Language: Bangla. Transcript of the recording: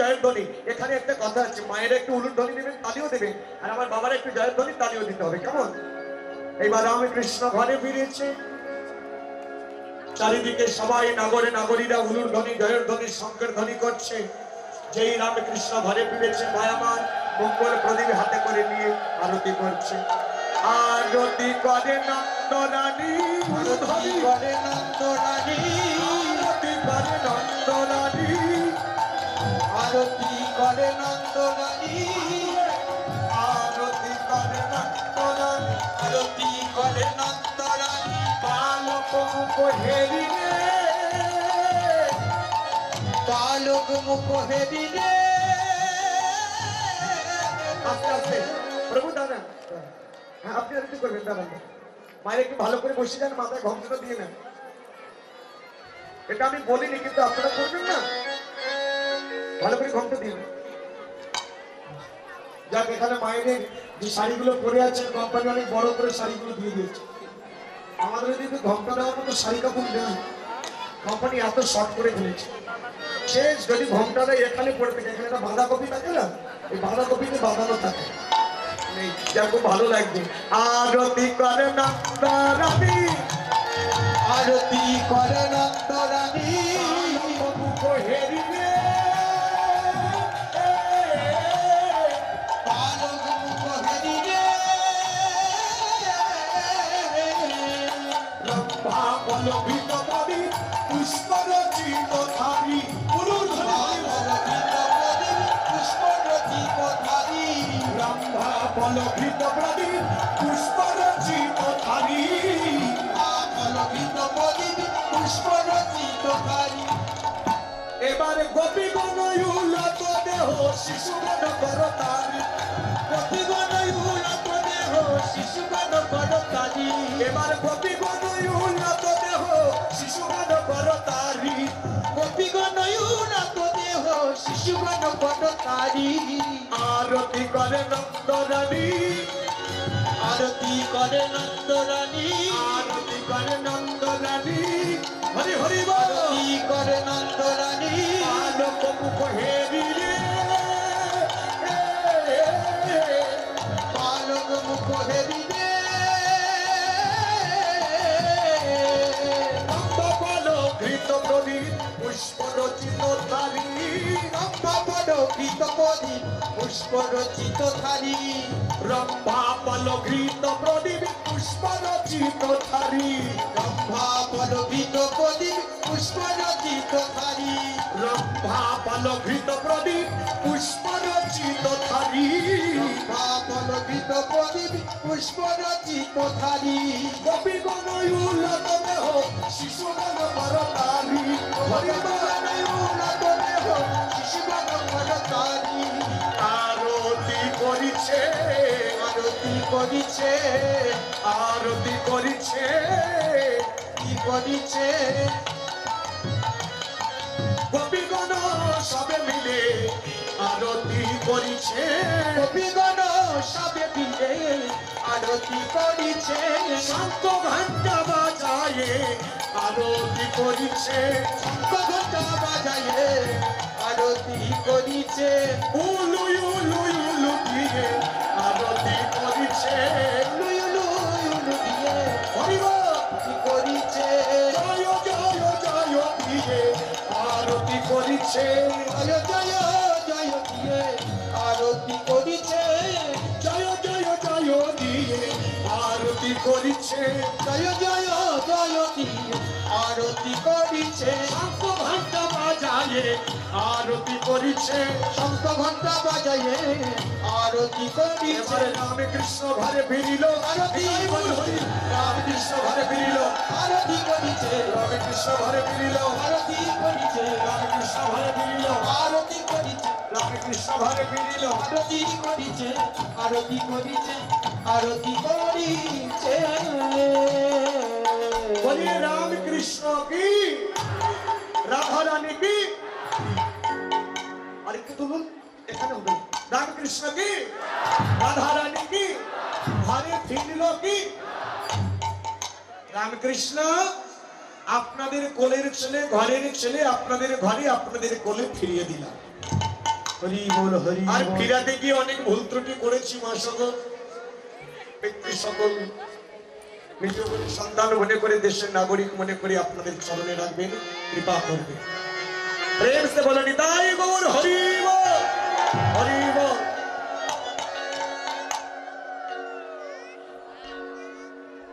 জয়ের ধ্বনি। এখানে একটা কথা আছে, মায়ের একটু উলুর ধ্বনি দেবেন, তালিও দেবেন, আর আমার বাবার একটু জয়ের ধ্বনি, তালিও দিতে হবে, কেমন? এইবার রামকৃষ্ণ ঘরে ফিরেছে, চারিদিকে সবাই নাগরে নাগরীরা উলুর ধ্বনি, জয়ের ধ্বনি, শঙ্কর ধ্বনি করছে। যেই রামকৃষ্ণ ঘরে ফিরেছে, ভাই আমার মঙ্গল প্রদীপ হাতে করে নিয়ে আরতি করছে। আরতি করে নন্দরানী, আরতি করে নন্দরানী, আরতি করে নন্দরানী, আরতি করে নন্দরানী, আরতি করে নন্দরানী, আরতি করে নন্দরানী। বালক মুখ হেরিলে, বালক মুখ হেরিলে। আস্তে আস্তে প্রভু দাঁড়ান, হ্যাঁ আপনি আরতি করবেন, দাঁড়ান। মায়ের একটু ভালো করে বসে যান, মাথায় ঘোমটা দিয়ে নেন। এটা আমি বলিনি, কিন্তু আপনারা করবেন না, ভালো করে ঘোমটা দিয়ে নেন। যাক, এখানে মায়েদের যে শাড়িগুলো পরে আছেন, কোম্পানি অনেক বড় করে শাড়িগুলো দিয়ে দিয়েছে। আমাদের যদি ঘোমটা দেওয়ার মতো শাড়ি কাপড় দেন, কোম্পানি এত শর্ট করে ফেলেছে। শেষ যদি ঘোমটাটা এখানে পড়ে থাকে, এখানে একটা বাঁধাকপি থাকে না, এই বাঁধাকপিতে বাঁধানো থাকে, যা খুব ভালো লাগছে। আরতি করে নন্দরানী, আরতি করে নন্দরানী, মুখ হেরিলে, বালক মুখ হেরিলে। রম্ভা পল্লবিত বদী, পুষ্পরচিত ধারী, রম্ভা পল্লবিত প্রদীপ, পুষ্পরচিত ধারী, পল্লবিত প্রদীপ, পুষ্পরচিত ধারী। এবারে গোপীগণ উলত দেহ, শিশুগণ করতালি, গোপীগণ উলত দেহ, শিশুগণ করতালি। এবার গোপীগণ উলত দেহ, শিশুগণ করতালি, গোপীগণ উলত দেহ, শিশুগণ করতালি। আরতি করে নন্দরানী, আরতি করে নন্দরানী, আরতি করে নন্দরানী, হরি হরি বল। আরতি করে নন্দরানী, বালক মুখ হেরিলে, বালক মুখ হেরিলে। ঘৃত প্রদীপ, পুষ্পরচিত ধারী, ঘৃত প্রদীপ, পুষ্পরচিত ধারী। রম্ভা পল্লবিত প্রদীপ, পুষ্পরচিত ধারী, রম্ভা পল্লবিত প্রদীপ, পুষ্পরচিত ধারী, রম্ভা পল্লবিত প্রদীপ, পুষ্পরচিত ধারী, রম্ভা পল্লবিত প্রদীপ, পুষ্পরচিত ধারী। গোপীগণ উলত দেহ, শিশুগণ করতালি, গোপীগণ উলত দেহ, শিশুগণ করতালি। আরতি করিছে, আরতি করিছে, আরতি করিছে, কি করিছে। গোপীগণ সবে মিলে আরতি করিছে, গোপীগণ সবে মিলে আরতি করিছে। শঙ্খ ঘণ্টা বাজায়ে আরতি করিছে, শঙ্খ ঘণ্টা বাজায়ে আরতি করিছে। উলু উলু উলু দিয়ে আরতি করিছে, উলু উলু উলু দিয়ে আরতি করিছে। জয় জয় জয় দিয়ে আরতি করিছে, জয় জয় জয় দিয়ে আরতি করিছে, জয় জয় জয় দিয়ে আরতি করিছে, জয় জয় জয় দিয়ে আরতি করিছে। শঙ্খ ঘণ্টা বাজায়ে আরতি করিছে, শঙ্খ ঘণ্টা বাজায়ে আরতি করিছে। রামকৃষ্ণ ঘরে ফিরিল, আরতি রামকৃষ্ণ ঘরে ফিরিল, আরতি করিছে, রামকৃষ্ণ ঘরে ফিরিল, আরতি করিছে, রামকৃষ্ণ ঘরে ফিরিল, আরতি করিছে, রামকৃষ্ণ ঘরে ফিরিল, আরতি করিছে, আরতি করিছে, আরতি করিছে। বলিয়ে রামকৃষ্ণ কি, রাধা রানী কি। আরেকটু তুলুন, এখানে রামকৃষ্ণ কি, রাধা রানী কি, ঘরে ফিরল কি। রামকৃষ্ণ আপনাদের কোলের ছেলে, ঘরের ছেলে, আপনাদের ঘরে আপনাদের কোলে ফিরিয়ে দিলাম। হরি বল হরি। আর ফিরাতে গিয়ে অনেক ভুল ত্রুটি করেছি মা সকল ব্যক্তি সকল নিজ সন্তান মনে করে দেশের নাগরিক মনে করে আপনাদের চরণে রাখবেন, কৃপা করবেন। প্রেম সে বলো নিতাই গৌর হরি বল হরি